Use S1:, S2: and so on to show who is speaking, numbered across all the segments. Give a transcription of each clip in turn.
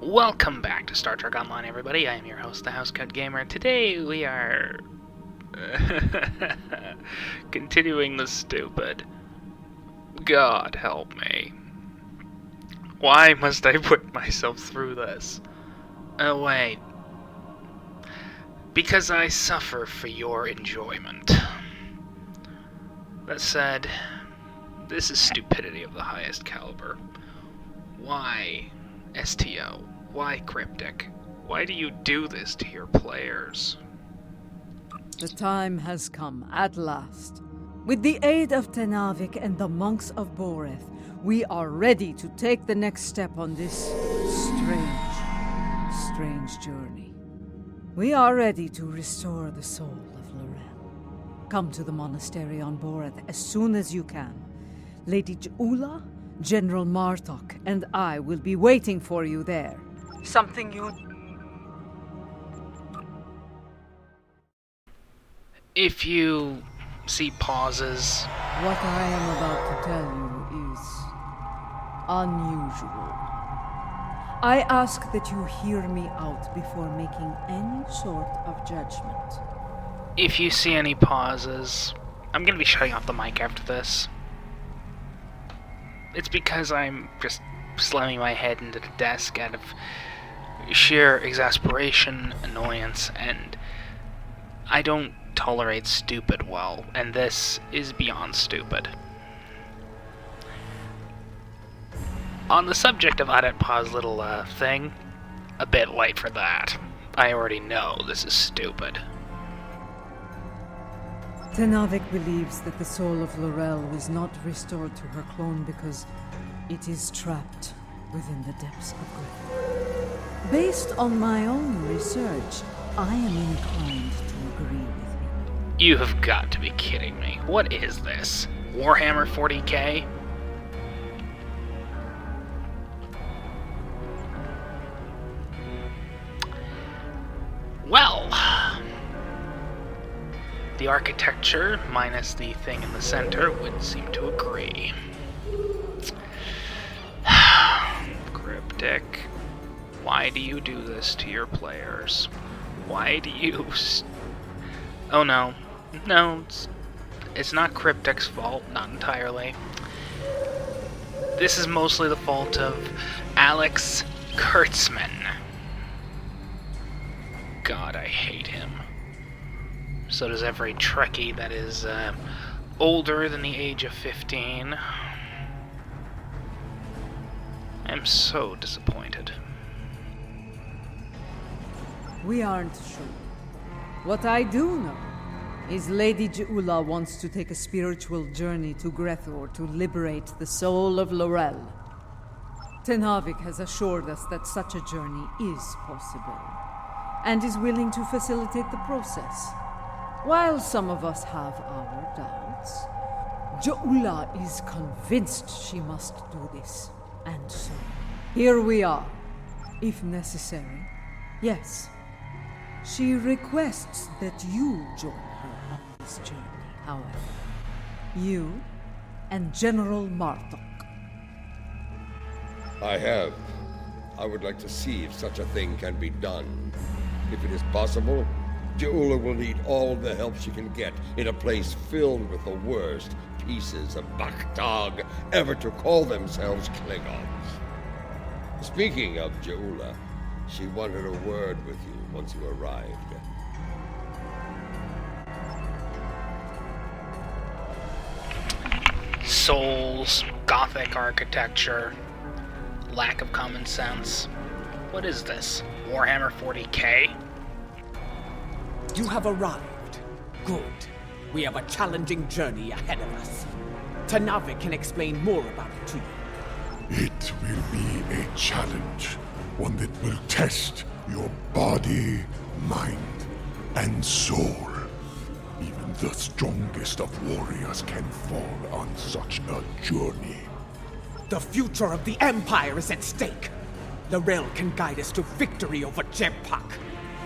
S1: Welcome back to Star Trek Online, everybody. I am your host, the Housecoat Gamer. Today we are continuing the stupid. God help me. Why must I put myself through this? Oh wait. Because I suffer for your enjoyment. That said, this is stupidity of the highest caliber. Why, STO? Why Cryptic? Why do you do this to your players?
S2: The time has come, at last. With the aid of Tenavik and the monks of Boreth, we are ready to take the next step on this strange journey. We are ready to restore the soul of Lorel. Come to the monastery on Boreth as soon as you can. Lady Jula, General Martok, and I will be waiting for you there. Something you...
S1: If you see pauses...
S2: What I am about to tell you is unusual. I ask that you hear me out before making any sort of judgment.
S1: If you see any pauses, I'm gonna be shutting off the mic after this. It's because I'm just slamming my head into the desk out of sheer exasperation, annoyance, and I don't tolerate stupid well, and this is beyond stupid. On the subject of Adet Pa's little thing, a bit late for that. I already know this is stupid.
S2: Tenavik believes that the soul of Lorel was not restored to her clone because it is trapped within the depths of grief. Based on my own research, I am inclined to agree with you.
S1: You have got to be kidding me. What is this? Warhammer 40k? Well, the architecture, minus the thing in the center, would seem to agree. Cryptic, why do you do this to your players? Why do you... Oh no. No, it's not Cryptic's fault, not entirely. This is mostly the fault of Alex Kurtzman. God, I hate him. So does every Trekkie that is older than the age of 15. I'm so disappointed.
S2: We aren't sure. What I do know is Lady Jula wants to take a spiritual journey to Grethor to liberate the soul of Lorel. Tenavik has assured us that such a journey is possible, and is willing to facilitate the process. While some of us have our doubts, Jula is convinced she must do this. And so, here we are. If necessary, yes. She requests that you join her on this journey, however. You and General Martok.
S3: I would like to see if such a thing can be done. If it is possible, Jula will need all the help she can get in a place filled with the worst pieces of Bakhtag ever to call themselves Klingons. Speaking of Jula, she wanted a word with you once you arrived.
S1: Souls, gothic architecture, lack of common sense. What is this? Warhammer 40k?
S4: You have arrived. Good. We have a challenging journey ahead of us. Tenavik can explain more about it to you.
S5: It will be a challenge, one that will test your body, mind, and soul. Even the strongest of warriors can fall on such a journey.
S4: The future of the Empire is at stake. Lorel can guide us to victory over Jempak.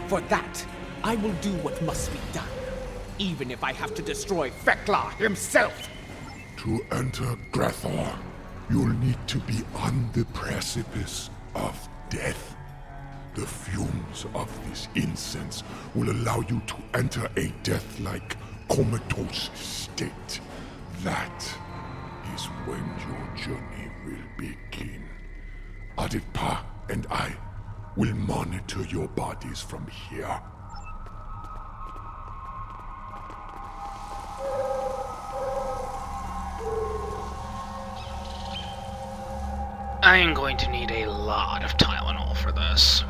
S4: For that, I will do what must be done, even if I have to destroy Fekla himself.
S5: To enter Grethor, you'll need to be on the precipice of death. The fumes of this incense will allow you to enter a death-like comatose state. That is when your journey will begin. Aditpa and I will monitor your bodies from here.
S1: I am going to need a lot of Tylenol for this.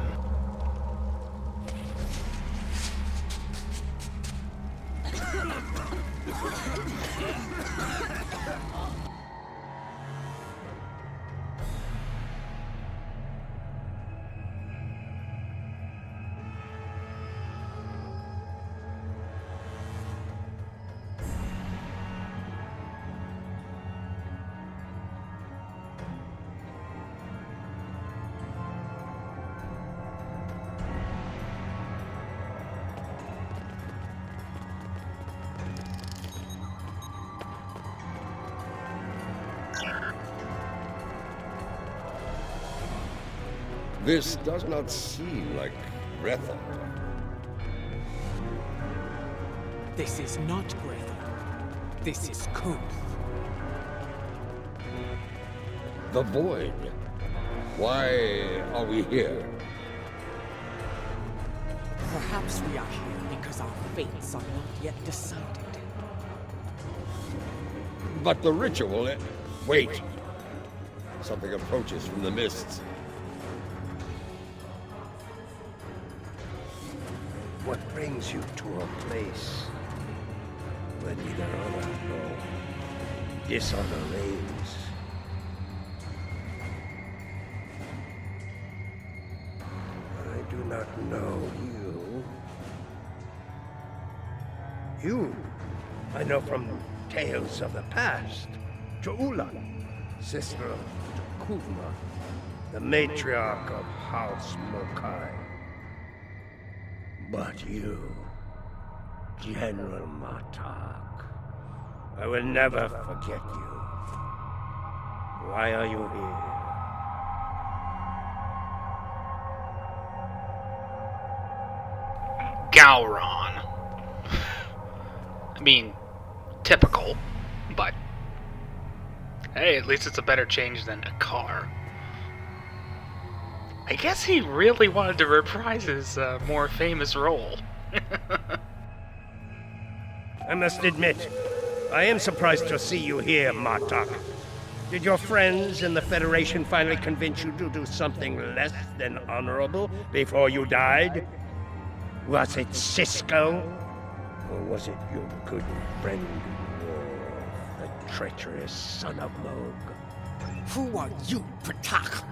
S3: This does not seem like Grethel.
S4: This is not Grethel. This is Koth.
S3: The Void. Why are we here?
S4: Perhaps we are here because our fates are not yet decided.
S3: But the ritual... Wait. Something approaches from the mists.
S6: What brings you to a place where neither honor nor dishonor reigns? I do not know you. You, I know from tales of the past. Jo'ula, sister of Kuvma, the matriarch of House Mokai. But you, General Martok, I will never forget you. Why are you here?
S1: Gowron. I mean, typical, but hey, at least it's a better change than a car. I guess he really wanted to reprise his more famous role.
S6: I must admit, I am surprised to see you here, Martok. Did your friends in the Federation finally convince you to do something less than honorable before you died? Was it Cisco? Or was it your good friend, Worf, the treacherous son of Moog?
S4: Who are you, Patak?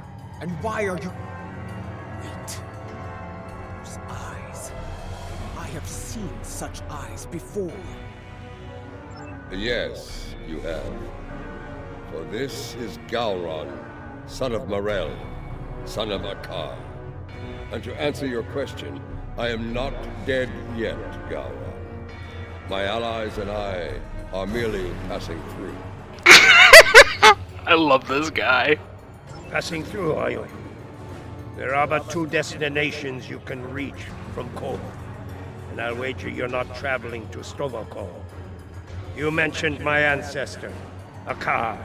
S4: And why are you... Wait. Those eyes. I have seen such eyes before.
S3: Yes, you have. For this is Gowron, son of Morel, son of Akar. And to answer your question, I am not dead yet, Gowron. My allies and I are merely passing through.
S1: I love this guy.
S6: Passing through, are you? There are but two destinations you can reach from Koth, and I'll wager you're not traveling to Stovokol. You mentioned my ancestor, Akar.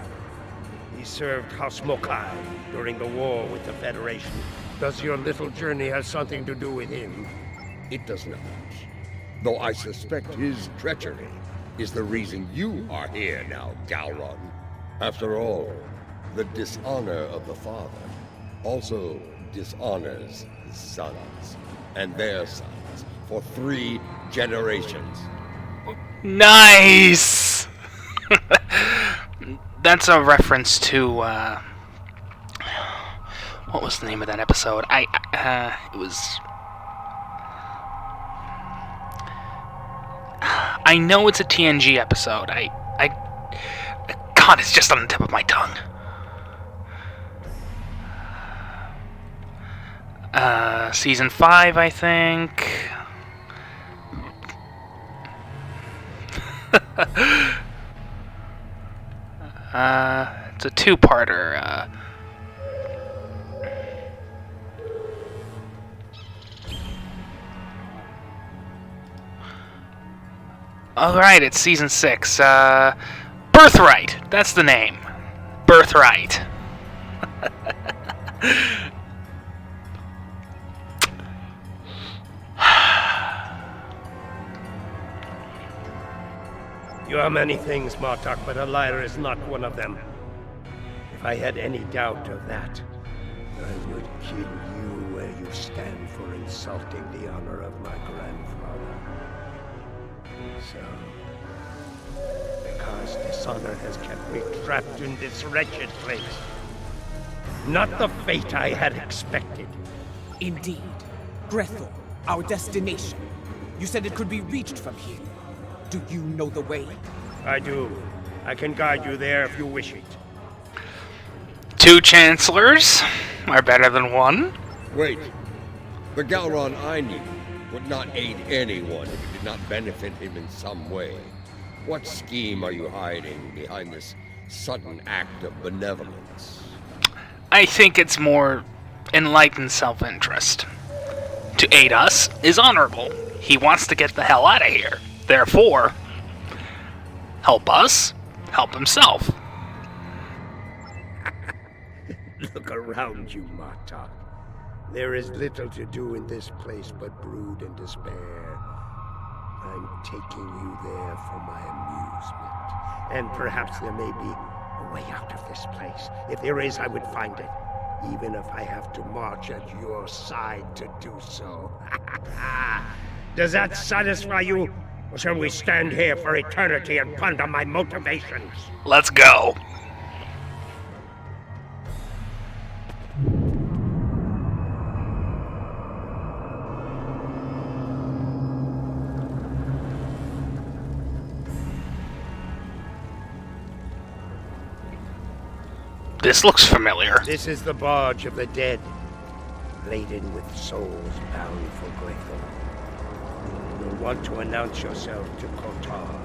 S6: He served House Mokai during the war with the Federation. Does your little journey have something to do with him?
S3: It does not. Though I suspect his treachery is the reason you are here now, Gowron. After all, the dishonor of the father also dishonors his sons and their sons for 3 generations.
S1: Nice! That's a reference to, what was the name of that episode? It was... I know it's a TNG episode. God, it's just on the tip of my tongue. Season 5, I think. It's a 2-parter. Alright, it's season 6. Birthright. That's the name. Birthright.
S6: You are many things, Martok, but a liar is not one of them. If I had any doubt of that, I would kill you where you stand for insulting the honor of my grandfather. So, because dishonor has kept me trapped in this wretched place. Not the fate I had expected.
S4: Indeed. Grethor, our destination. You said it could be reached from here. Do you know the way?
S6: I do. I can guide you there if you wish it.
S1: 2 chancellors are better than 1.
S3: Wait. The Gowron I knew would not aid anyone if it did not benefit him in some way. What scheme are you hiding behind this sudden act of benevolence?
S1: I think it's more enlightened self-interest. To aid us is honorable. He wants to get the hell out of here. Therefore, help us, help himself.
S6: Look around you, Martok. There is little to do in this place but brood and despair. I'm taking you there for my amusement. And perhaps there may be a way out of this place. If there is, I would find it. Even if I have to march at your side to do so. Does that satisfy you? Or shall we stand here for eternity and ponder my motivations?
S1: Let's go. This looks familiar.
S6: This is the barge of the dead, laden with souls bound for Grethor. You'll want to announce yourself to Kotar.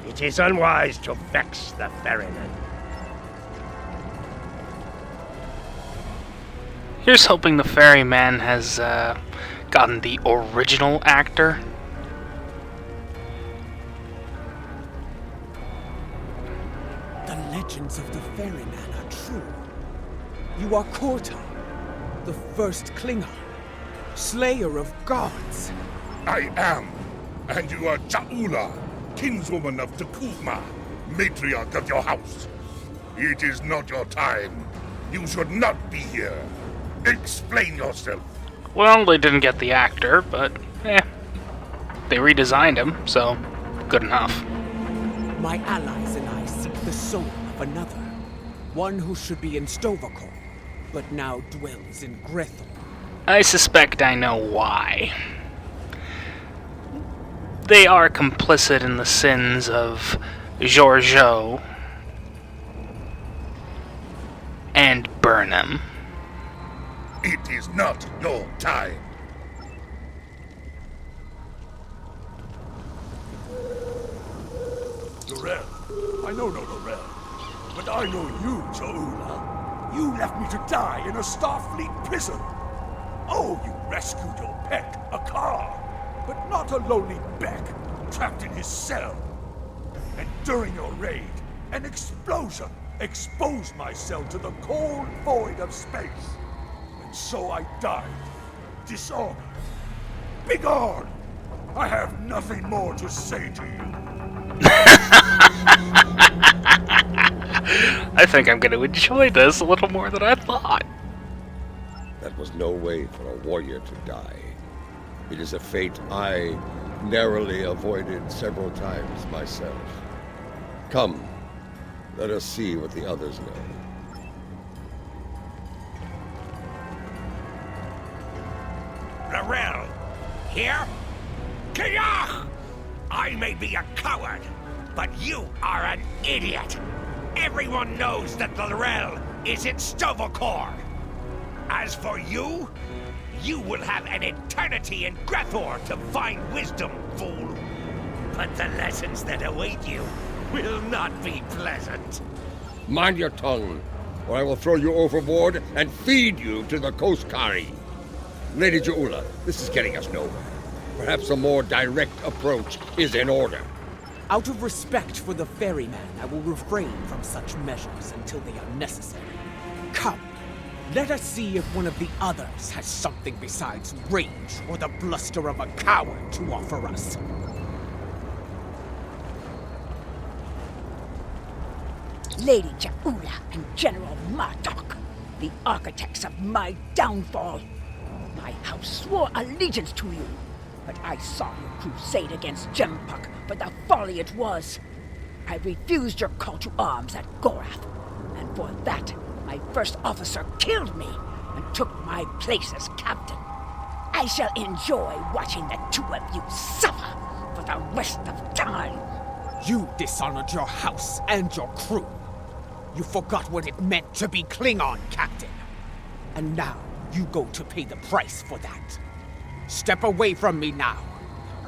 S6: It is unwise to vex the ferryman.
S1: Here's hoping the ferryman has gotten the original actor.
S4: The legends of the ferryman are true. You are Kotar, the first Klinger, slayer of gods.
S5: I am. And you are Ja'ula, kinswoman of Takuma, matriarch of your house. It is not your time. You should not be here. Explain yourself.
S1: Well, they didn't get the actor, but they redesigned him, so good enough.
S4: My allies and I seek the soul of another. One who should be in Stovokor, but now dwells in Grethor.
S1: I suspect I know why. They are complicit in the sins of Giorgio and Burnham.
S5: It is not your time. Lorel. I know no Lorel. But I know you, Ja'ula. You left me to die in a Starfleet prison. Oh, you rescued your pet, a car. But not a lowly Beck, trapped in his cell. And during your raid, an explosion exposed my cell to the cold void of space. And so I died, dishonored. Begone! I have nothing more to say to you.
S1: I think I'm going to enjoy this a little more than I thought.
S3: That was no way for a warrior to die. It is a fate I narrowly avoided several times myself. Come, let us see what the others know.
S7: Lorel, here? Kiyach! I may be a coward, but you are an idiot. Everyone knows that Lorel is in Stovokor. As for you, you will have an eternity in Grethor to find wisdom, fool. But the lessons that await you will not be pleasant.
S3: Mind your tongue, or I will throw you overboard and feed you to the Koskari. Lady Ja'ula, this is getting us nowhere. Perhaps a more direct approach is in order.
S4: Out of respect for the ferryman, I will refrain from such measures until they are necessary. Come, let us see if one of the others has something besides rage or the bluster of a coward to offer us.
S8: Lady Jaula and General Martok, the architects of my downfall. My house swore allegiance to you, but I saw your crusade against Jempuk for the folly it was. I refused your call to arms at Gorath, and for that, my first officer killed me and took my place as captain. I shall enjoy watching the two of you suffer for the rest of time.
S4: You dishonored your house and your crew. You forgot what it meant to be Klingon, Captain. And now you go to pay the price for that. Step away from me now,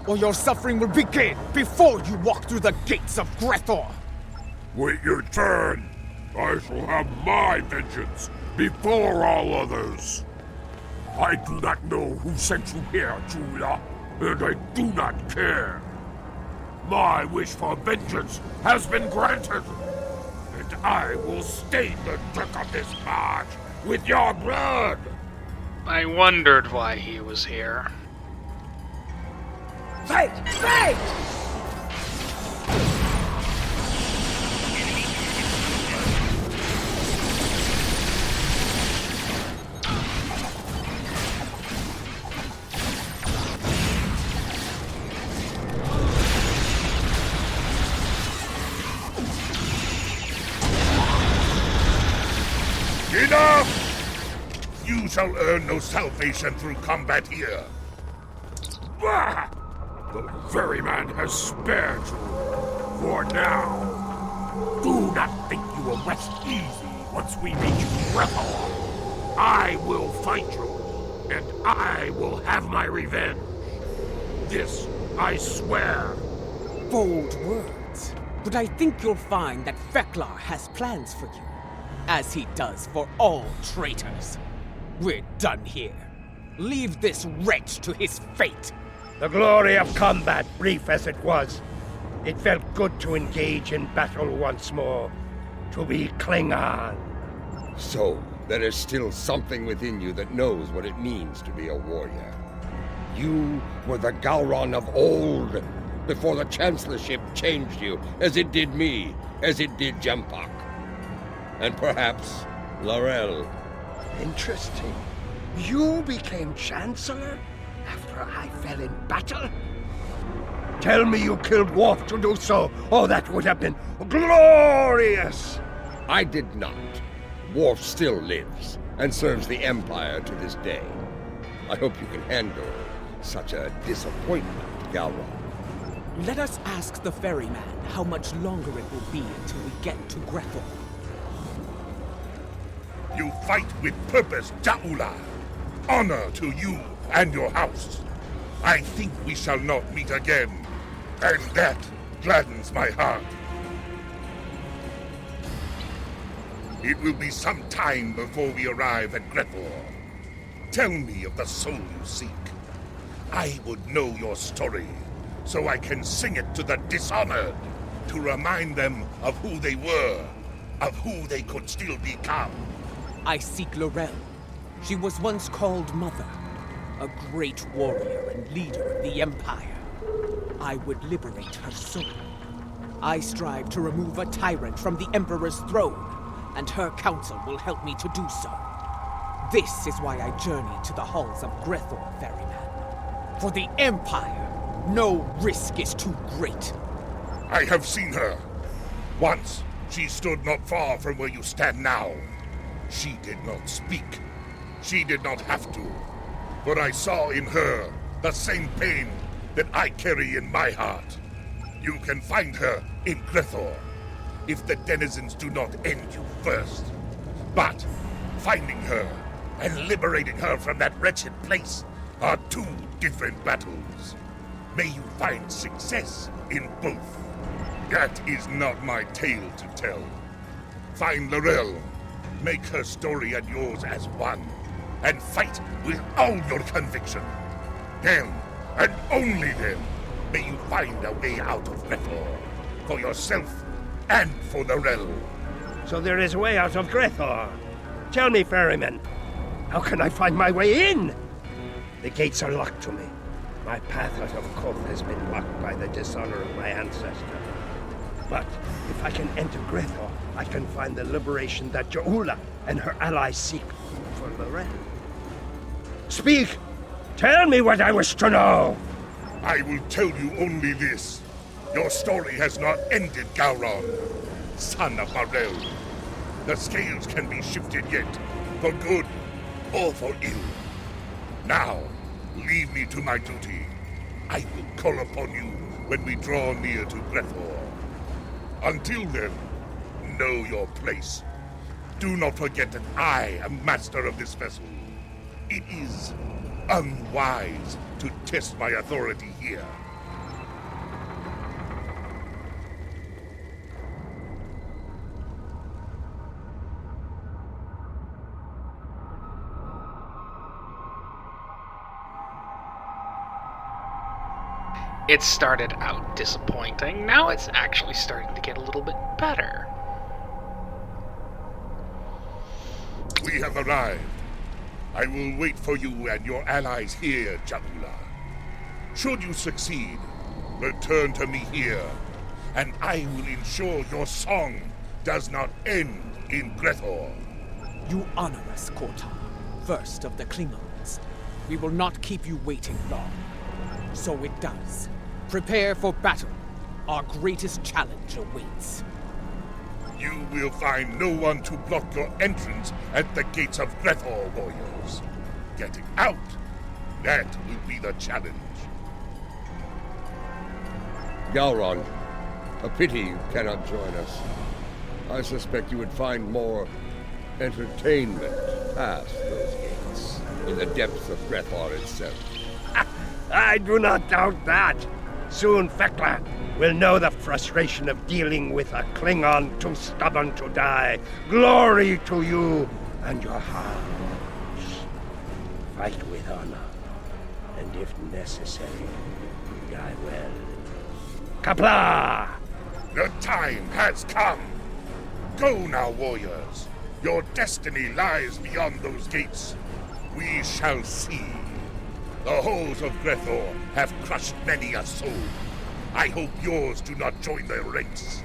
S4: or your suffering will begin before you walk through the gates of Grethor.
S5: Wait your turn. I shall have my vengeance before all others. I do not know who sent you here, Julia, and I do not care. My wish for vengeance has been granted, and I will stain the deck of this barge with your blood.
S1: I wondered why he was here.
S8: Fight! Fight!
S5: Enough! You shall earn no salvation through combat here. Bah! The ferryman has spared you. For now. Do not think you will rest easy once we reach Grethor. I will fight you, and I will have my revenge. This I swear.
S4: Bold words, but I think you'll find that Feklar has plans for you, as he does for all traitors. We're done here. Leave this wretch to his fate.
S6: The glory of combat, brief as it was. It felt good to engage in battle once more. To be Klingon.
S3: So, there is still something within you that knows what it means to be a warrior. You were the Gowron of old, before the Chancellorship changed you, as it did me, as it did Jempuk. And perhaps Laurel.
S7: Interesting. You became Chancellor after I fell in battle?
S6: Tell me you killed Worf to do so. Oh, that would have been glorious!
S3: I did not. Worf still lives, and serves the Empire to this day. I hope you can handle such a disappointment, Galron.
S4: Let us ask the ferryman how much longer it will be until we get to Grethor.
S5: You fight with purpose, Jaula. Honor to you and your house. I think we shall not meet again, and that gladdens my heart. It will be some time before we arrive at Grethor. Tell me of the soul you seek. I would know your story, so I can sing it to the dishonored, to remind them of who they were, of who they could still become.
S4: I seek Laurel. She was once called Mother, a great warrior and leader of the Empire. I would liberate her soul. I strive to remove a tyrant from the Emperor's throne, and her council will help me to do so. This is why I journey to the halls of Grethor, ferryman. For the Empire, no risk is too great.
S5: I have seen her. Once, she stood not far from where you stand now. She did not speak. She did not have to. But I saw in her the same pain that I carry in my heart. You can find her in Grethor, if the denizens do not end you first. But finding her and liberating her from that wretched place are two different battles. May you find success in both. That is not my tale to tell. Find Laurel, make her story and yours as one, and fight with all your conviction. Then, and only then, may you find a way out of Grethor. For yourself and for the realm.
S6: So there is a way out of Grethor. Tell me, ferryman, how can I find my way in? The gates are locked to me. My path out of Koth has been blocked by the dishonor of my ancestor. But if I can enter Grethor, I can find the liberation that Jaula and her allies seek for Lorel. Speak! Tell me what I wish to know!
S5: I will tell you only this. Your story has not ended, Gowron, son of Morel. The scales can be shifted yet, for good or for ill. Now, leave me to my duty. I will call upon you when we draw near to Grethor. Until then, know your place. Do not forget that I am master of this vessel. It is unwise to test my authority here.
S1: It started out disappointing, now it's actually starting to get a little bit better.
S5: We have arrived. I will wait for you and your allies here, Jaula. Should you succeed, return to me here, and I will ensure your song does not end in Grethor.
S4: You honor us, Kortar, first of the Klingons. We will not keep you waiting long. So it does. Prepare for battle. Our greatest challenge awaits.
S5: You will find no one to block your entrance at the gates of Grethor, warriors. Getting out, that will be the challenge.
S3: Gowron, a pity you cannot join us. I suspect you would find more entertainment past those gates, in the depths of Grethor itself.
S6: I do not doubt that. Soon Fekla will know the frustration of dealing with a Klingon too stubborn to die. Glory to you and your house. Fight with honor, and if necessary, die well. Kapla!
S5: The time has come. Go now, warriors. Your destiny lies beyond those gates. We shall see. The halls of Grethor have crushed many a soul. I hope yours do not join their ranks.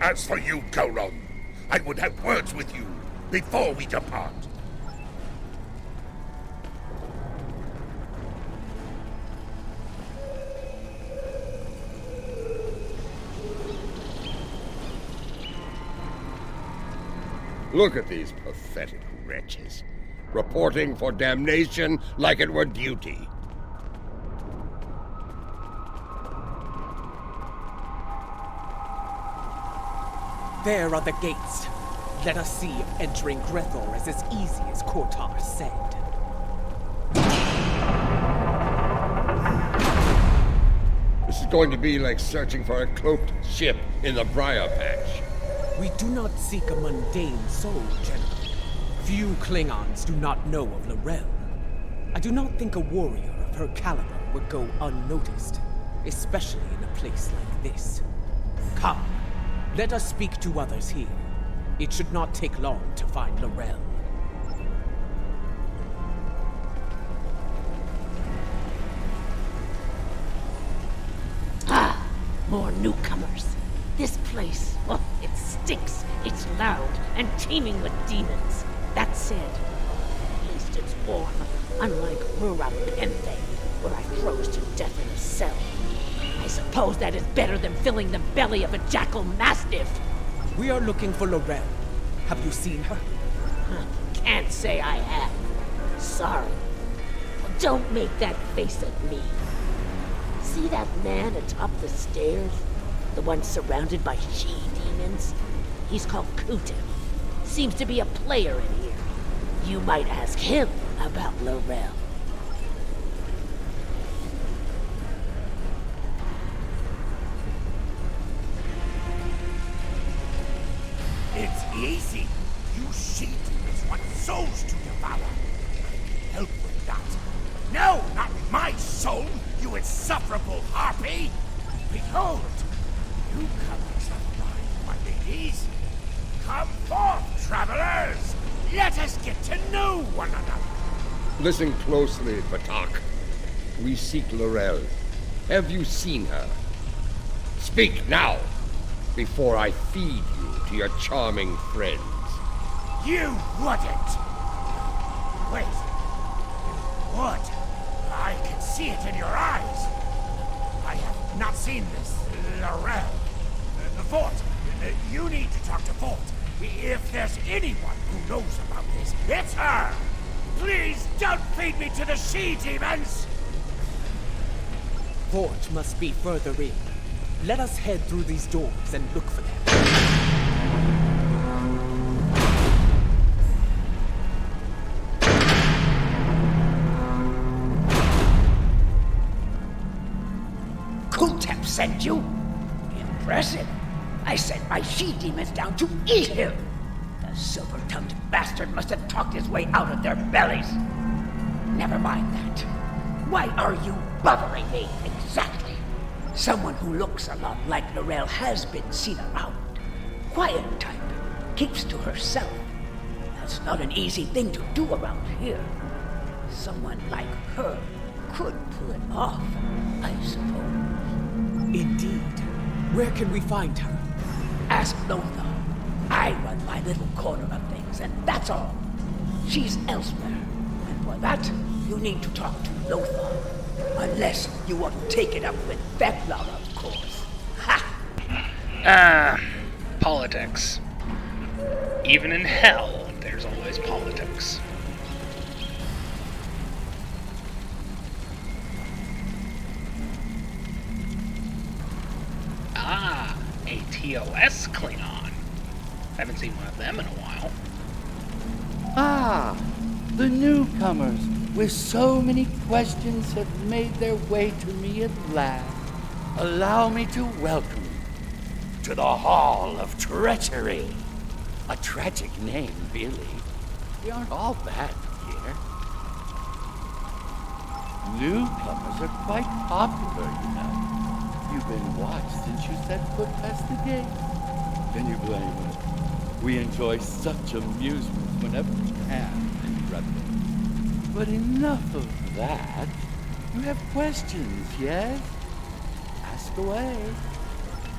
S5: As for you, Gowron, I would have words with you before we depart.
S3: Look at these pathetic wretches, reporting for damnation like it were duty.
S4: There are the gates. Let us see if entering Grethor is as easy as Kortar said.
S3: This is going to be like searching for a cloaked ship in the briar patch.
S4: We do not seek a mundane soul, General. Few Klingons do not know of Lorel. I do not think a warrior of her caliber would go unnoticed, especially in a place like this. Come, let us speak to others here. It should not take long to find Lorel.
S9: Ah, more newcomers. This place, oh, it stinks. It's loud and teeming with demons. That said, at least it's warm, unlike Rura Penthe, where I froze to death in a cell. I suppose that is better than filling the belly of a jackal mastiff.
S4: We are looking for Lorel. Have you seen her?
S9: Can't say I have. Sorry. Well, don't make that face at me. See that man atop the stairs? The one surrounded by she-demons? He's called Kuta. Seems to be a player in here. You might ask him about Lorel.
S7: It's easy. You she-demons want souls to devour. Help with that. No, not my soul, you insufferable harpy! Behold, newcomers have arrived, my ladies. Come forth, travelers! Let us get to know one another.
S3: Listen closely, Batak. We seek Laurel. Have you seen her? Speak now, before I feed you to your charming friends.
S7: You wouldn't! Wait. You would. I can see it in your eyes. I have not seen this Laurel. Fort, you need to talk to Fort. If there's anyone who knows about this, it's her! Please don't feed me to the she-demons!
S4: Fort must be further in. Let us head through these doors and look for them.
S8: Kultep sent you? Impressive. I sent my she-demons down to eat him. The silver-tongued bastard must have talked his way out of their bellies. Never mind that. Why are you bothering me, exactly? Someone who looks a lot like Laurel has been seen around. Quiet type. Keeps to herself. That's not an easy thing to do around here. Someone like her could pull it off, I suppose.
S4: Indeed. Where can we find her?
S8: Ask Lothar. I run my little corner of things, and that's all. She's elsewhere. And for that, you need to talk to Lothar. Unless you want to take it up with Veklar, of course. Ha!
S1: Politics. Even in hell, there's always politics. Ah, a TOS Klingon. Haven't seen one of them in a while.
S10: Ah, the newcomers with so many questions have made their way to me at last. Allow me to welcome you to the Hall of Treachery. A tragic name, really. We aren't all bad here. Newcomers are quite popular, you know. You've been watched since you set foot past the gate. Can you blame us? We enjoy such amusement whenever we can, brother. But enough of that. You have questions, yes? Ask away.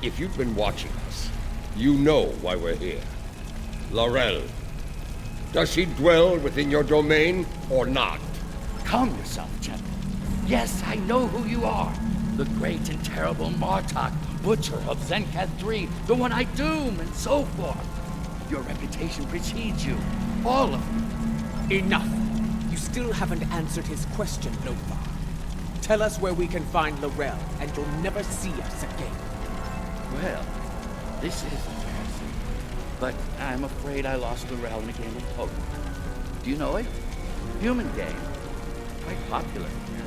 S3: If you've been watching us, you know why we're here. Laurel. Does she dwell within your domain or not?
S10: Calm yourself, gentleman. Yes, I know who you are. The great and terrible Martok, Butcher of Zenkat 3, the one I doom, and so forth. Your reputation precedes you. All of you.
S4: Enough. You still haven't answered his question, Lothar. Tell us where we can find Laurel, and you'll never see us again.
S10: Well, this is embarrassing. But I'm afraid I lost Laurel in a game of poker. Do you know it? Human game. Quite popular here.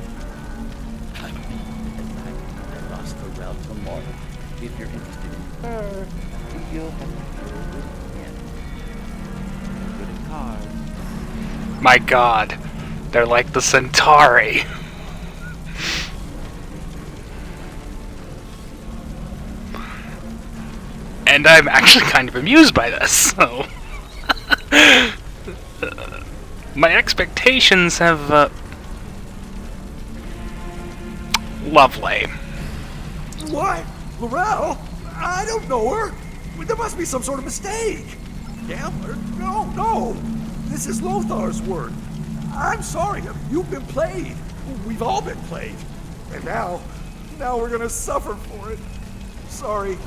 S10: I lost Laurel to Mortal. If you're interested in her, you'll have to deal with him. Good at cards.
S1: My god, they're like the Centauri. And I'm actually kind of amused by this, so... my expectations have, lovely.
S11: What? Laurel? I don't know her. There must be some sort of mistake. Gambler? No. This is Lothar's word. I'm sorry. You've been played. We've all been played. And now we're gonna suffer for it. Sorry.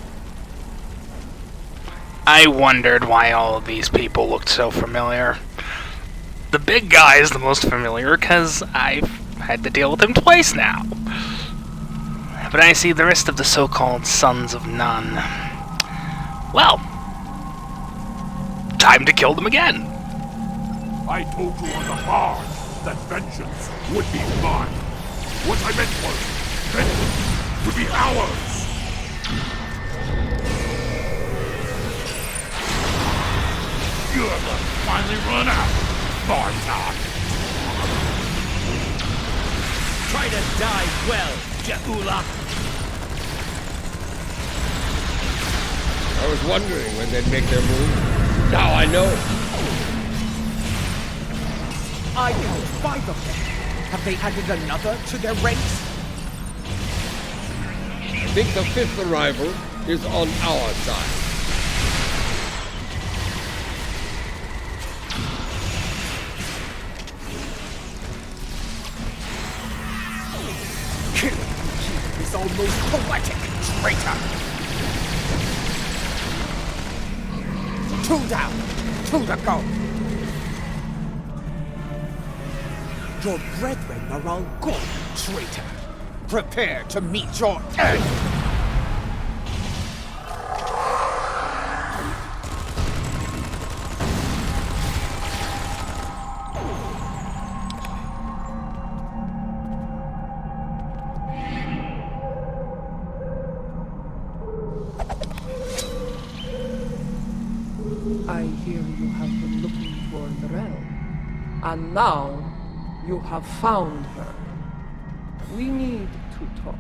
S1: I wondered why all of these people looked so familiar. The big guy is the most familiar because I've had to deal with him twice now. But I see the rest of the so-called Sons of None. Well, time to kill them again.
S5: I told you on the bar that vengeance would be mine. What I meant was, vengeance would be ours. Your luck finally run out, Bartok.
S4: Try to die well,
S7: Jaula.
S3: I was wondering when they'd make their move. Now I know.
S4: I count 5 of them. Have they added another to their ranks?
S3: I think the 5th arrival is on our side.
S4: Killing you is almost poetic, traitor! 2 down, 2 to go. Your brethren are all gone, traitor. Prepare to meet your end!
S12: I hear you have been looking for Narelle, and now you have found her. We need to talk.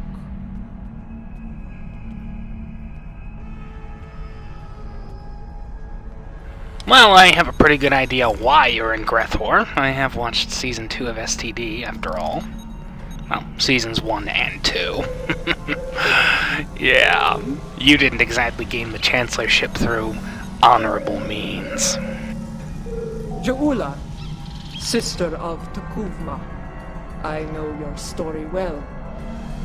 S1: Well, I have a pretty good idea why you're in Grethor. I have watched Season 2 of STD, after all. Well, Seasons 1 and 2. Yeah, you didn't exactly gain the Chancellorship through honorable means.
S12: Jaula, sister of Takuvma, I know your story well.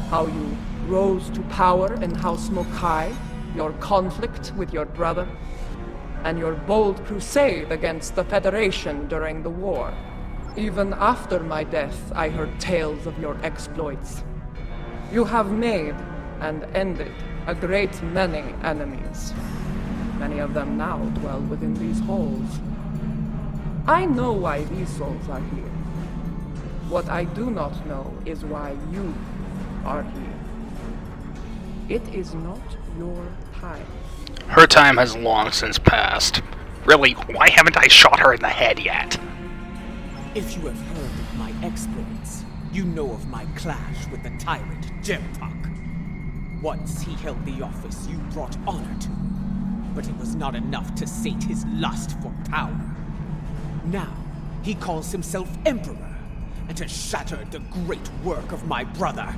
S12: How you rose to power in House Mokai, your conflict with your brother, and your bold crusade against the Federation during the war. Even after my death, I heard tales of your exploits. You have made and ended a great many enemies. Many of them now dwell within these halls. I know why these souls are here. What I do not know is why you are here. It is not your time.
S1: Her time has long since passed. Really, why haven't I shot her in the head yet?
S4: If you have heard of my exploits, you know of my clash with the tyrant Jempak. Once he held the office you brought honor to, but it was not enough to sate his lust for power. Now, he calls himself Emperor, and has shattered the great work of my brother.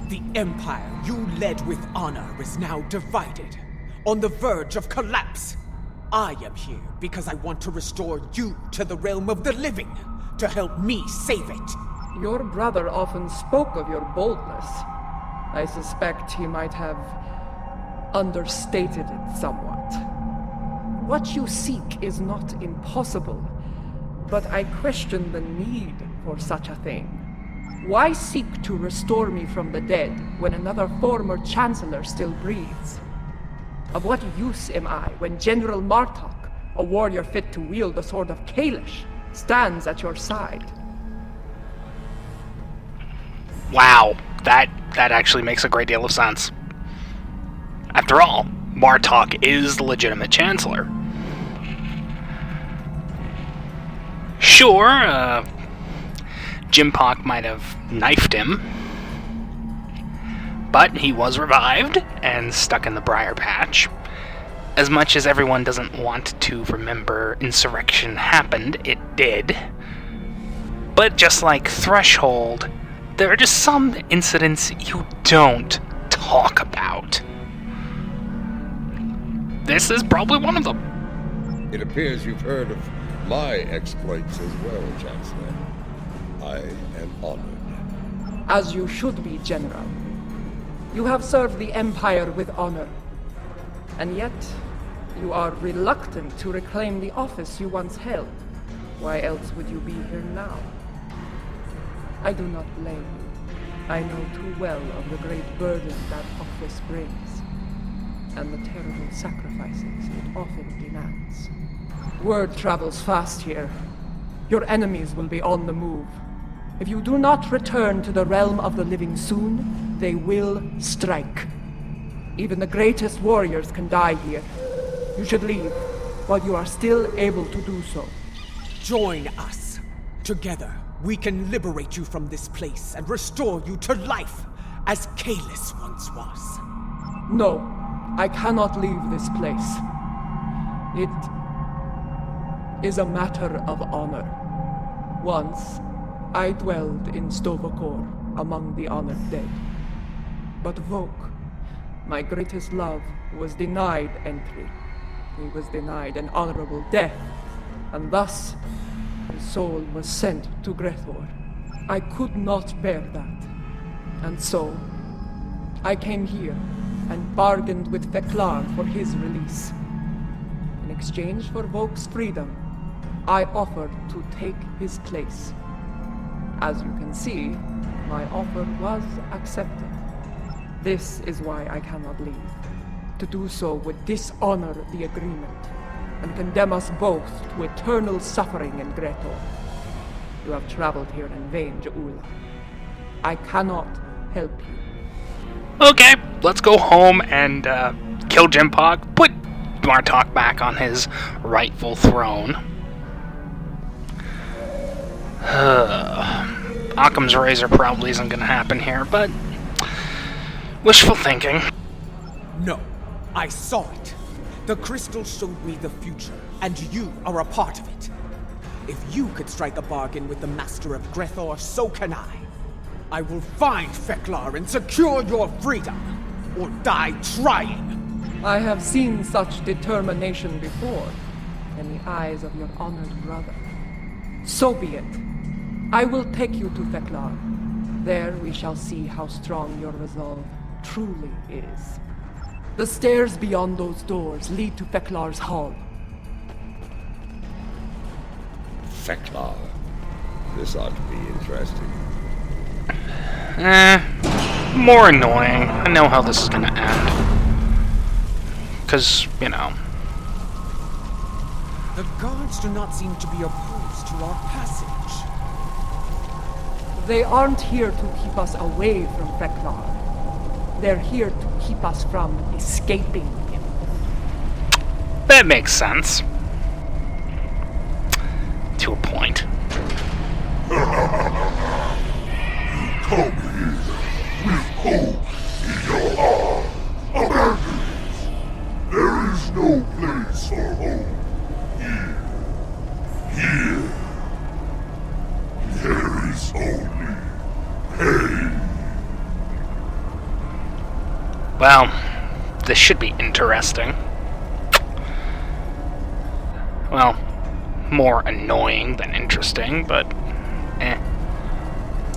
S4: The empire you led with honor is now divided, on the verge of collapse. I am here because I want to restore you to the realm of the living, to help me save it.
S12: Your brother often spoke of your boldness. I suspect he might have understated it somewhat. What you seek is not impossible, but I question the need for such a thing. Why seek to restore me from the dead when another former Chancellor still breathes? Of what use am I when General Martok, a warrior fit to wield the sword of Kalish, stands at your side?
S1: Wow, that actually makes a great deal of sense. After all, Martok is the legitimate Chancellor. Sure, Jempak might have knifed him, but he was revived and stuck in the Briar Patch. As much as everyone doesn't want to remember insurrection happened, it did. But just like Threshold, there are just some incidents you don't talk about. This is probably one of them.
S3: It appears you've heard of my exploits as well, Chancellor. I am honored.
S12: As you should be, General. You have served the Empire with honor. And yet, you are reluctant to reclaim the office you once held. Why else would you be here now? I do not blame you. I know too well of the great burden that office brings, and the terrible sacrifices it often demands. Word travels fast here. Your enemies will be on the move. If you do not return to the realm of the living soon, they will strike. Even the greatest warriors can die here. You should leave, while you are still able to do so.
S4: Join us. Together, we can liberate you from this place and restore you to life, as Kalis once was.
S12: No, I cannot leave this place. It is a matter of honor. Once, I dwelled in Stovokor among the honored dead. But Vok, my greatest love, was denied entry. He was denied an honorable death, and thus his soul was sent to Grethor. I could not bear that, and so I came here and bargained with Feklar for his release. In exchange for Vok's freedom, I offered to take his place. As you can see, my offer was accepted. This is why I cannot leave. To do so would dishonor the agreement and condemn us both to eternal suffering in Grethor. You have traveled here in vain, Ja'ula. I cannot help you.
S1: Okay, let's go home and kill Jempog, put Martok back on his rightful throne. Occam's razor probably isn't going to happen here, but wishful thinking.
S4: No, I saw it. The crystal showed me the future, and you are a part of it. If you could strike a bargain with the Master of Grethor, so can I. I will find Feklar and secure your freedom, or die trying.
S12: I have seen such determination before in the eyes of your honored brother. So be it. I will take you to Feklar. There we shall see how strong your resolve truly is. The stairs beyond those doors lead to Feklar's hall.
S3: Feklar. This ought to be interesting.
S1: More annoying. I know how this is gonna end. Because, you know.
S4: The guards do not seem to be opposed to our passage.
S12: They aren't here to keep us away from Feklar. They're here to keep us from escaping him.
S1: That makes sense. To a point.
S5: Come here with hope in your heart. Abandoned. There is no place for hope here. Here. There is only pain.
S1: Well, this should be interesting. Well, more annoying than interesting, but eh.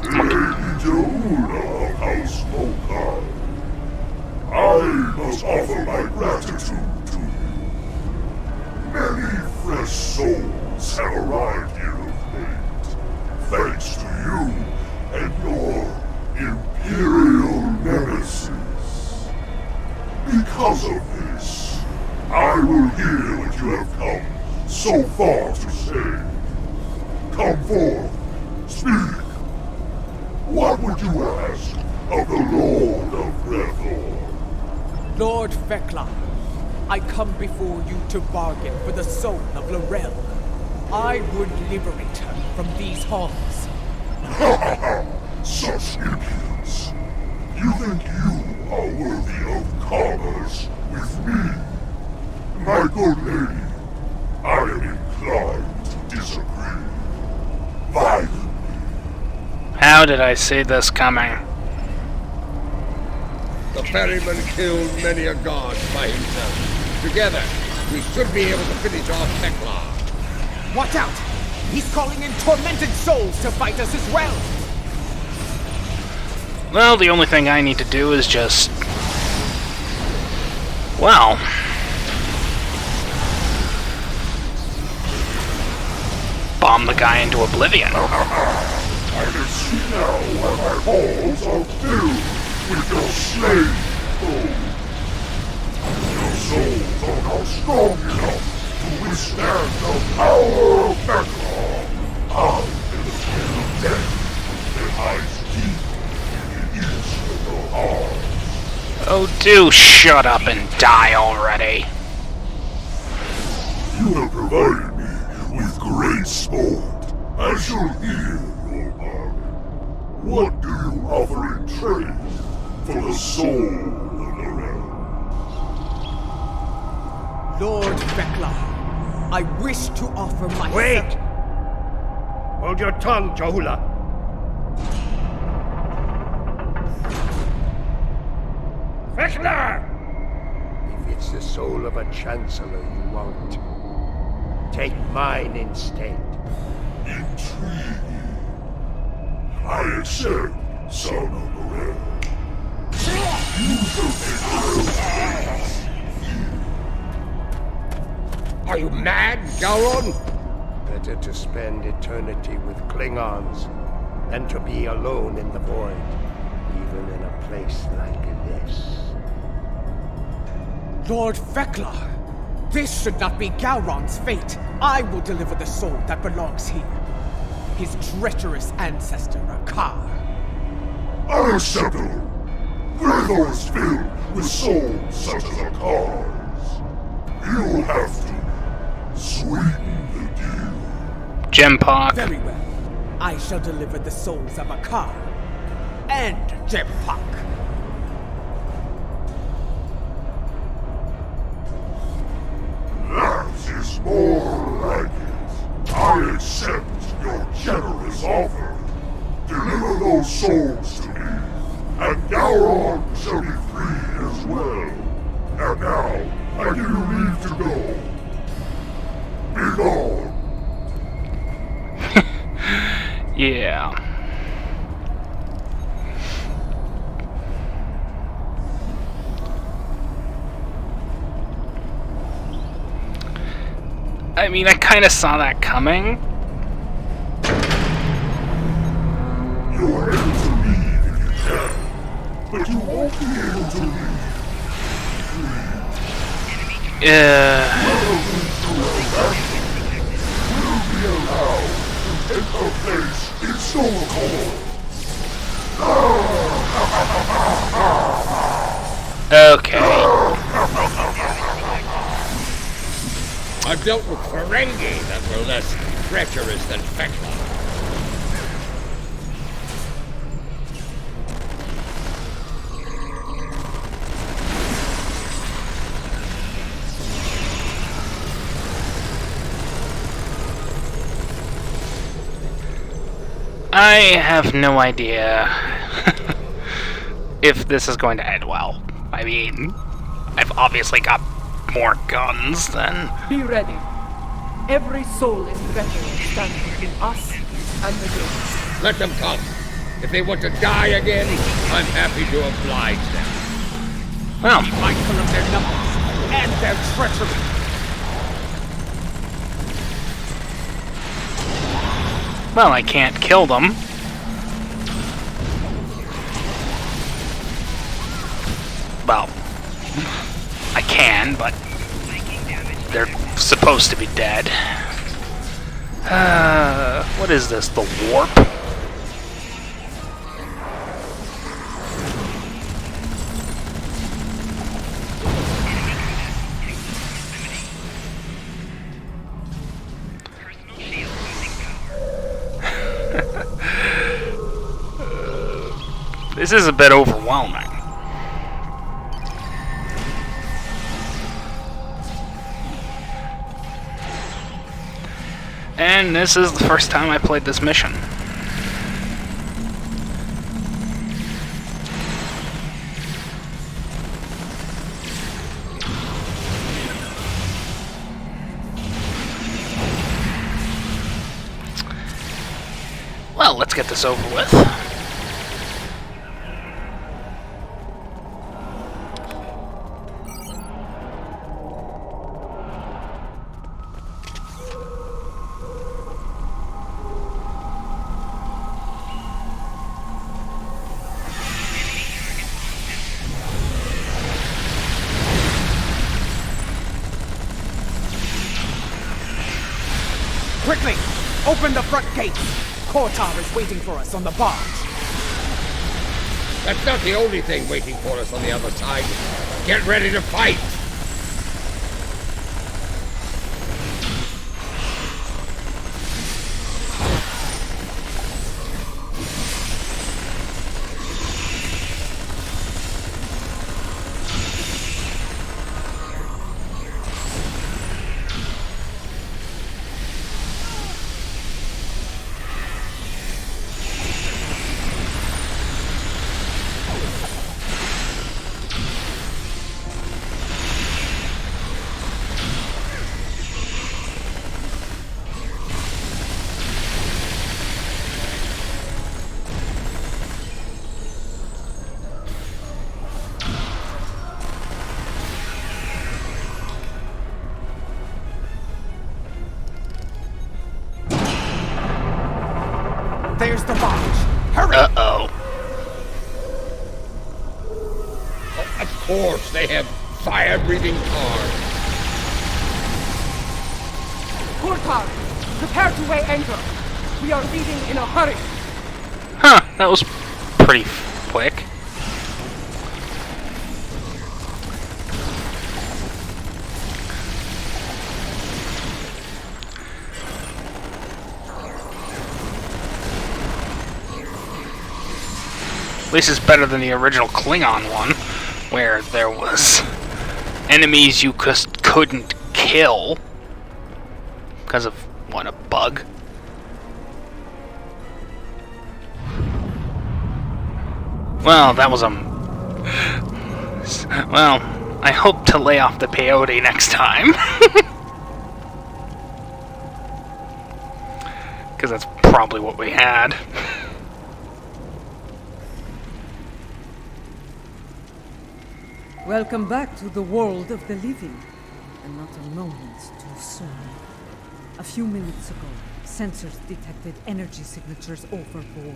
S5: Lady Ja'ula of Housecoat, I must offer my gratitude to you. Many fresh souls have arrived here of late, thanks to you and your Imperial nemesis. Because of this, I will hear what you have come so far to say. Come forth, speak. What would you ask of the Lord of Grethor?
S4: Lord Feklar, I come before you to bargain for the soul of Lorel. I would liberate her from these halls.
S5: Such impudence. You think you are worthy of commerce with me? My good lady, I am inclined to disagree. Violently.
S1: How did I see this coming?
S3: The ferryman killed many a god by himself. Together, we should be able to finish off Feklar.
S4: Watch out! He's calling in tormented souls to fight us as well!
S1: Well, the only thing I need to do is just... well... bomb the guy into oblivion.
S5: I can see now why my halls are filled with your slain foes. Your souls are now strong enough to withstand the power of Feklar. I am the spirit of death that hides deep in the east of your heart.
S1: Oh, do shut up and die already.
S5: You have provided me with great sport. I shall hear your bargain. What do you offer in trade? for the soul of Lorel.
S4: Lord Vekla, I wish to offer my...
S6: Wait! Hold your tongue, Jahula. Vekla! If it's the soul of a Chancellor you want, take mine instead.
S5: Intriguing. I accept, son of Lorel. You shall take
S7: Are you mad, Gowron?
S6: Better to spend eternity with Klingons than to be alone in the void, even in a place like this.
S4: Lord Vekla, this should not be Gowron's fate. I will deliver the soul that belongs here. His treacherous ancestor, Akar.
S5: Unacceptable! Grathor is filled with souls such as Akar's. You'll have to sweeten the deal.
S1: Jempak.
S4: Very well. I shall deliver the souls of Akar and Jempak.
S5: That is more like it. I accept your generous offer. Deliver those souls to me, and Gowron shall be free as well. And now, I give you leave to go. Be gone.
S1: Yeah. I mean, I kind of saw that coming.
S5: You are able to leave if you can, but you won't be able to leave. Will be allowed to take a place in Soulcore.
S1: Okay.
S7: I've dealt with Ferengi that were less treacherous than Vekla.
S1: I have no idea if this is going to end well. I mean, I've obviously got more guns than...
S12: Be ready. Every soul in Redux stands between us and the gates.
S7: Let them come. If they want to die again, I'm happy to oblige them.
S1: Well,
S4: Be mindful of their numbers and their treachery.
S1: well, I can't kill them. Well, I can, but they're supposed to be dead. What is this? The warp? This is a bit overwhelming. And this is the first time I played this mission. Well, let's get this over with.
S4: Quickly, open the front gates. Kortar is waiting for us on the barge.
S7: That's not the only thing waiting for us on the other side. Get ready to fight!
S3: course, they have fire-breathing cars.
S12: Kurtar, prepare to weigh anchor. We are leaving in a hurry.
S1: Huh, that was pretty quick. At least it's better than the original Klingon one, where there was enemies you couldn't kill because of, what, a bug? Well, that was well, I hope to lay off the peyote next time. Because that's probably what we had.
S2: Welcome back to the world of the living, and not a moment too soon. A few minutes ago, sensors detected energy signatures overboard.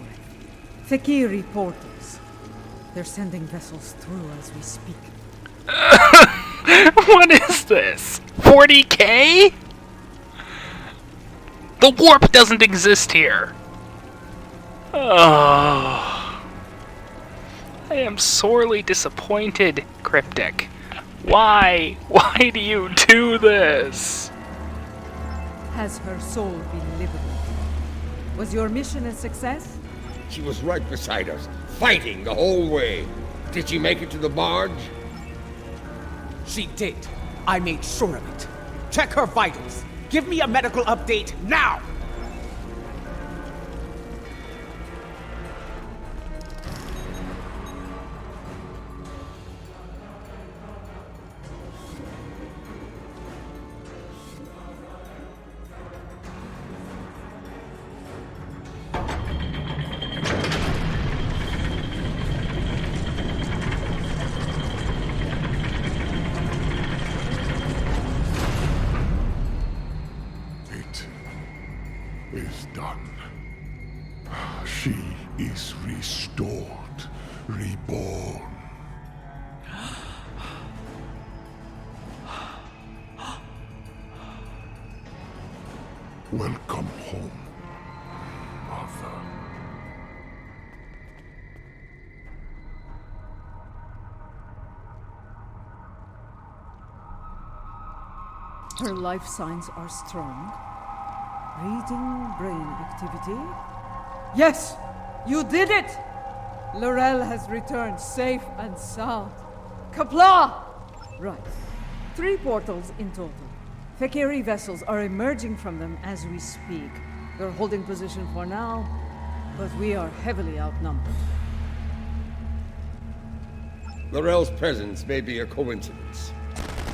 S2: Fakiri portals. They're sending vessels through as we speak.
S1: What is this? 40K? The warp doesn't exist here. Oh. I am sorely disappointed, Cryptic. Why? Why do you do this?
S2: Has her soul been liberated? Was your mission a success?
S3: She was right beside us, fighting the whole way. Did she make it to the barge?
S4: She did. I made sure of it. Check her vitals. Give me a medical update now!
S5: Is done. She is restored, reborn. Welcome home, Mother.
S2: Her life signs are strong. Reading brain activity. Yes! You did it! Laurel has returned safe and sound. Kapla! Right. 3 portals in total. Fakiri vessels are emerging from them as we speak. They're holding position for now, but we are heavily outnumbered.
S3: Laurel's presence may be a coincidence.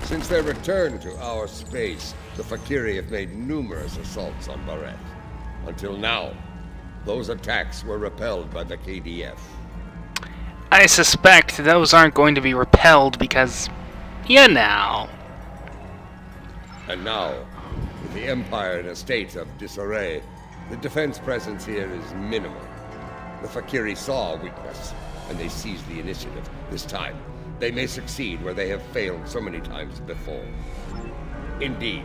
S3: Since their return to our space, the Fakiri have made numerous assaults on Barrett. Until now, those attacks were repelled by the KDF.
S1: I suspect those aren't going to be repelled because, you know.
S3: And now, with the Empire in a state of disarray, the defense presence here is minimal. The Fakiri saw a weakness, and they seized the initiative. This time, they may succeed where they have failed so many times before. Indeed,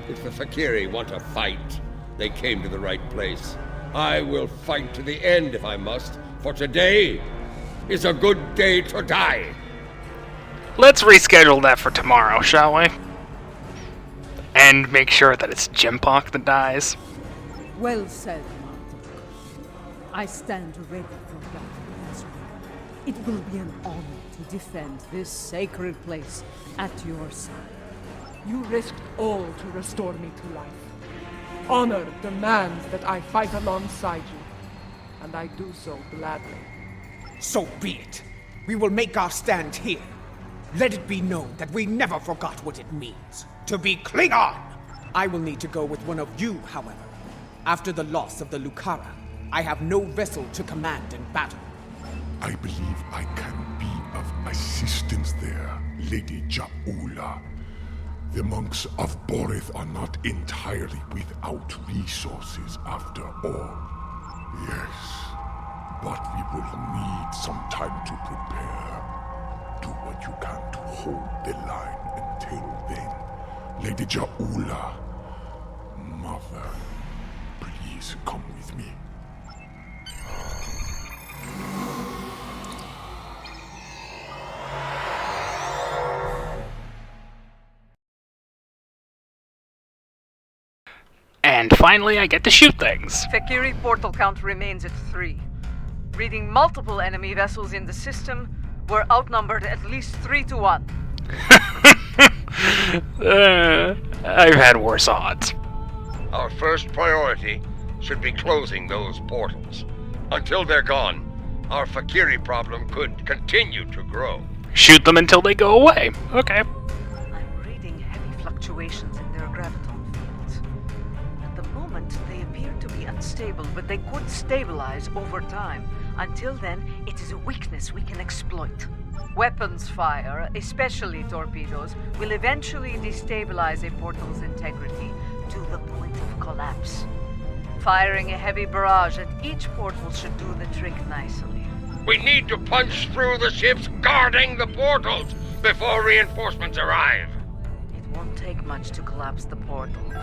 S3: if the Fakiri want to fight, they came to the right place. I will fight to the end if I must, for today is a good day to die.
S1: Let's reschedule that for tomorrow, shall we? And make sure that it's Jimpok that dies.
S2: Well said, Martok. I stand ready for battle as well. It will be an honor to defend this sacred place at your side.
S12: You risked all to restore me to life. Honor demands that I fight alongside you, and I do so gladly.
S4: So be it. We will make our stand here. Let it be known that we never forgot what it means to be Klingon. I will need to go with one of you, however. After the loss of the Lucara, I have no vessel to command in battle.
S5: I believe I can be of assistance there, Lady Jaula. The monks of Borith are not entirely without resources after all. Yes, but we will need some time to prepare. Do what you can to hold the line until then. Lady Jaula, Mother, please come with me.
S1: And finally, I get to shoot things.
S2: Fakiri portal count remains at 3. Reading multiple enemy vessels in the system, we're outnumbered at least 3 to 1.
S1: I've had worse odds.
S3: Our first priority should be closing those portals. Until they're gone, our Fakiri problem could continue to grow.
S1: Shoot them until they go away. Okay.
S2: I'm reading heavy fluctuations in their graviton fields. At the moment, they appear to be unstable, but they could stabilize over time. Until then, it is a weakness we can exploit. Weapons fire, especially torpedoes, will eventually destabilize a portal's integrity to the point of collapse. Firing a heavy barrage at each portal should do the trick nicely.
S3: We need to punch through the ships guarding the portals before reinforcements arrive.
S2: It won't take much to collapse the portals.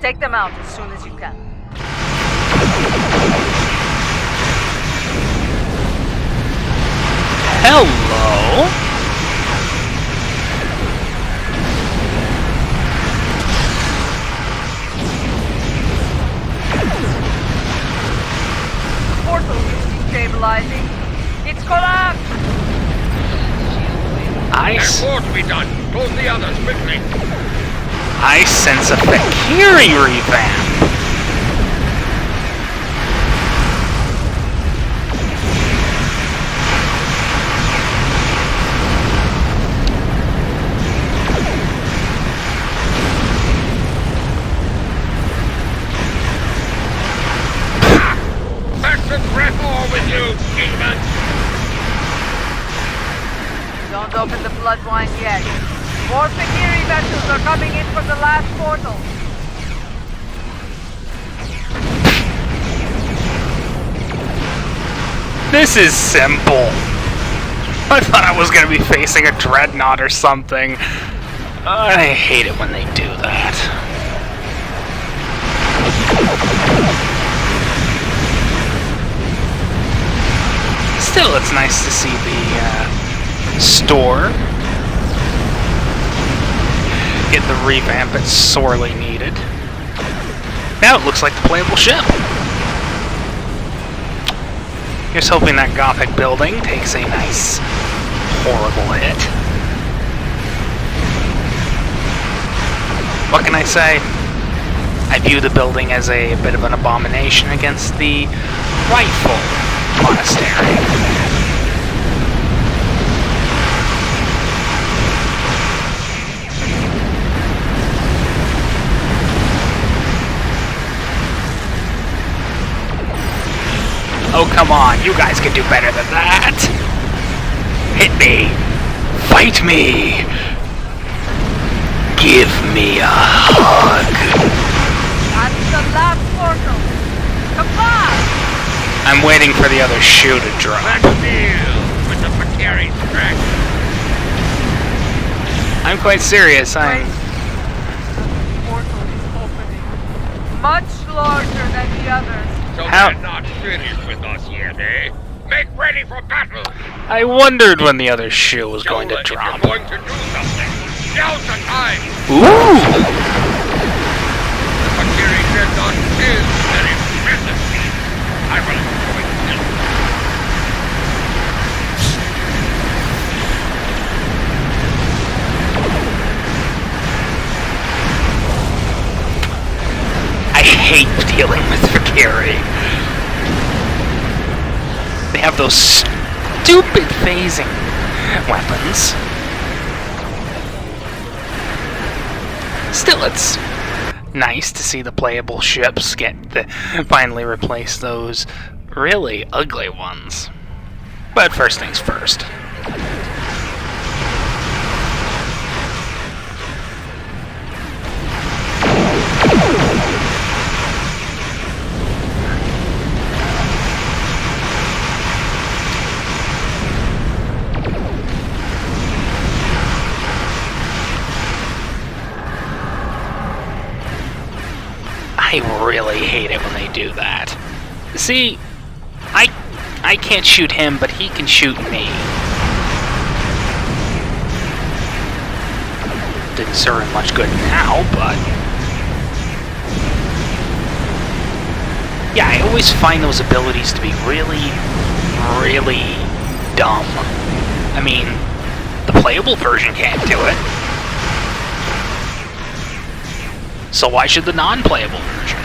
S2: Take them out as soon as you can.
S1: Hello?
S2: Portal is destabilizing. It's collapsed!
S3: There's more to be done. Close the others quickly.
S1: I sense a Fakiri revamp.
S2: Don't open the bloodwine yet. More Fakiri vessels are coming in from the last portal.
S1: This is simple. I thought I was going to be facing a dreadnought or something. I hate it when they do that. Still, it's nice to see the store get the revamp it's sorely needed. Now it looks like the playable ship. Here's hoping that Gothic building takes a nice, horrible hit. What can I say? I view the building as a bit of an abomination against the rightful monastery. Oh, come on, you guys can do better than that! Hit me! Fight me! Give me a hug!
S2: That's the last portal! Come on!
S1: I'm waiting for the other shoe to drop.
S3: Let's deal with the Fakiri strength.
S1: I'm quite serious,
S2: The portal is opening. Much larger than the others.
S3: So
S1: How-
S3: they're not finished with us yet, eh? Make ready for battle!
S1: I wondered when the other shoe was going to
S3: If
S1: drop.
S3: you're going to do something, now's the time!
S1: Ooh!
S3: The Fakiri dreadnought is an impressive feat. I will enjoy this.
S1: I hate dealing with Fakiri. They have those stupid phasing weapons. Still, it's nice to see the playable ships finally replace those really ugly ones. But first things first. I really hate it when they do that. See, I can't shoot him, but he can shoot me. Didn't serve him much good now, but... yeah, I always find those abilities to be really, really dumb. I mean, the playable version can't do it. So why should the non-playable version?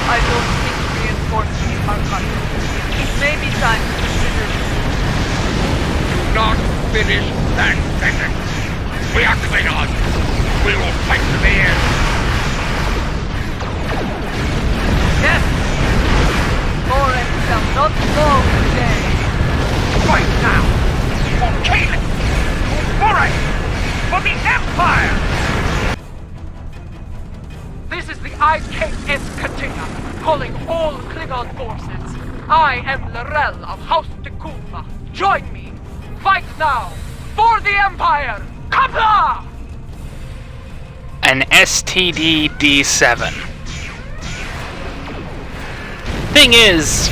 S2: I don't think reinforcements are coming. It may be time to consider this.
S7: Do not finish that sentence. We are Klingons. We will fight to the end.
S2: Yes! Forest shall not fall today.
S7: Fight now! For Kaelin! For Moray! For the Empire!
S12: This is the IKS Katina, calling all Klingon forces. I am Lorel of House Tekuma. Join me. Fight now. For the Empire. Kapla!
S1: An STD D7. Thing is,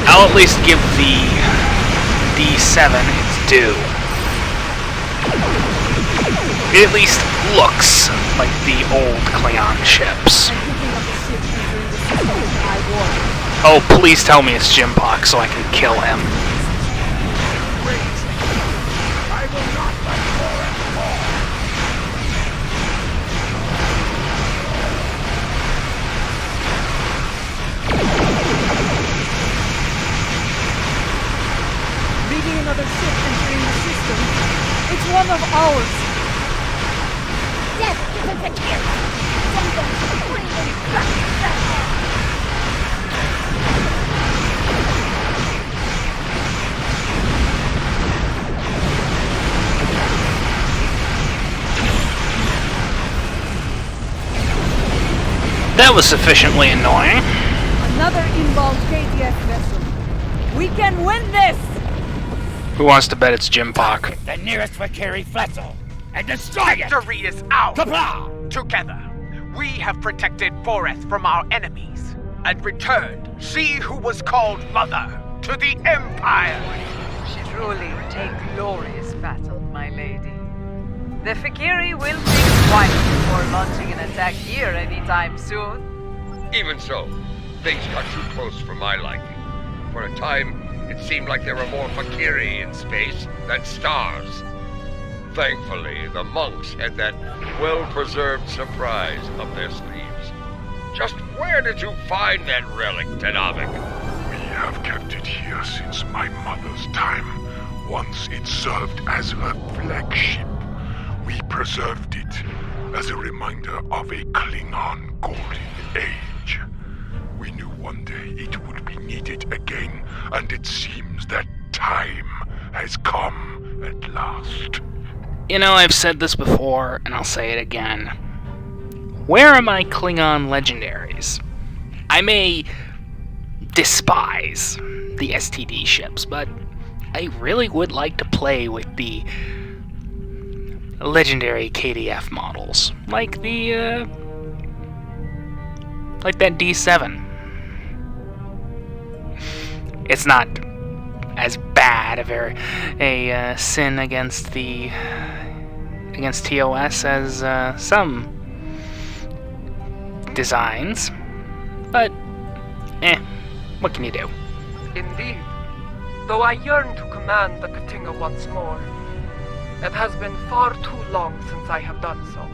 S1: I'll at least give the D7 its due. It at least looks like the old Klingon ships. Oh, please tell me it's Jimpok so I can kill him.
S2: Leading another ship entering the system. It's one of ours.
S8: Yes, this is the kid! Send them screaming back to them!
S1: That was sufficiently annoying.
S2: Another involved KDF vessel. We can win this!
S1: Who wants to bet it's Jimpok?
S7: The nearest Vakiri vessel and destroy it!
S4: Victory is ours!
S7: Kapla!
S4: Together, we have protected Foreth from our enemies and returned she who was called Mother to the Empire.
S2: She truly take glorious battle, my lady. The Vakiri will think twice before launching an attack here anytime soon.
S3: Even so, things got too close for my liking. For a time, it seemed like there were more Vakiri in space than stars. Thankfully, the monks had that well-preserved surprise up their sleeves. Just where did you find that relic, Tenavik?
S5: We have kept it here since my mother's time. Once it served as her flagship. We preserved it as a reminder of a Klingon golden age. We knew one day it would be needed again, and it seems that time has come at last.
S1: You know, I've said this before, and I'll say it again. Where are my Klingon legendaries? I may despise the STD ships, but I really would like to play with the legendary KDF models, like the like that D7. It's not as bad a sin against TOS as some designs, but what can you do?
S12: Indeed. Though I yearn to command the Katinga once more, it has been far too long since I have done so.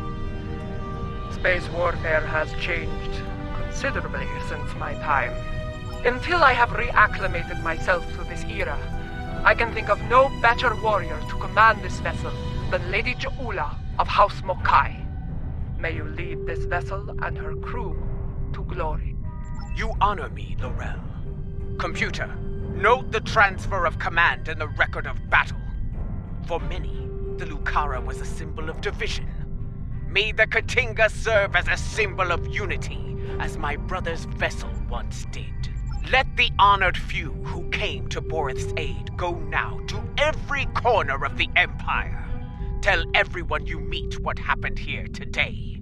S12: Space warfare has changed considerably since my time. Until I have reacclimated myself to this era, I can think of no better warrior to command this vessel than Lady Ja'ula of House Mokai. May you lead this vessel and her crew to glory.
S4: You honor me, Lorel. Computer, note the transfer of command in the record of battle. For many, the Lucara was a symbol of division. May the Katinga serve as a symbol of unity
S13: as my brother's vessel once did. Let the honored few who came to Borith's aid go now to every corner of the Empire. Tell everyone you meet what happened here today.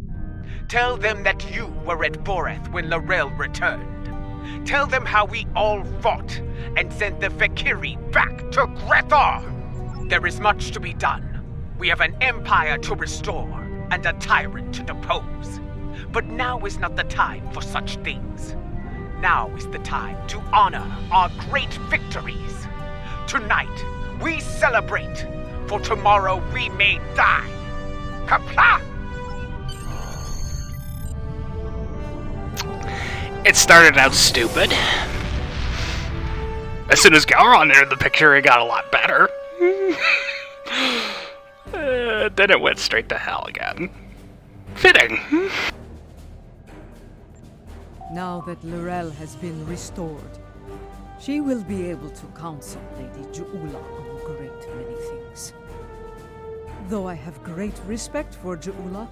S13: Tell them that you were at Borith when Lorel returned. Tell them how we all fought and sent the Vakiri back to Grethor. There is much to be done. We have an empire to restore and a tyrant to depose. But now is not the time for such things. Now is the time to honor our great victories. Tonight, we celebrate, for tomorrow we may die. Kapla!
S1: It started out stupid. As soon as Gowron entered the picture, it got a lot better. Then it went straight to hell again. Fitting.
S2: Now that Lorel has been restored, she will be able to counsel Lady Ju'ula on a great many things. Though I have great respect for Ju'ula,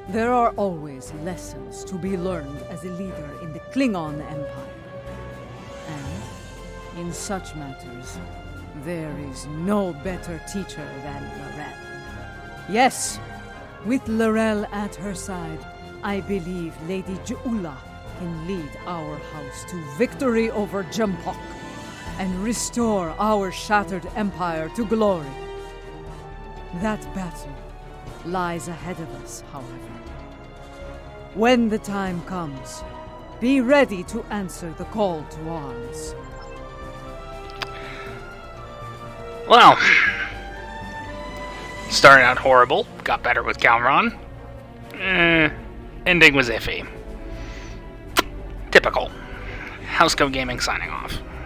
S2: there are always lessons to be learned as a leader in the Klingon Empire. And, in such matters, there is no better teacher than Lorel. Yes, with Lorel at her side, I believe Lady Ju'ula can lead our house to victory over Jempok and restore our shattered empire to glory. That battle lies ahead of us, however. When the time comes, be ready to answer the call to arms.
S1: Well, started out horrible, got better with Gowron. Ending was iffy. Typical. Housecoat Gaming signing off.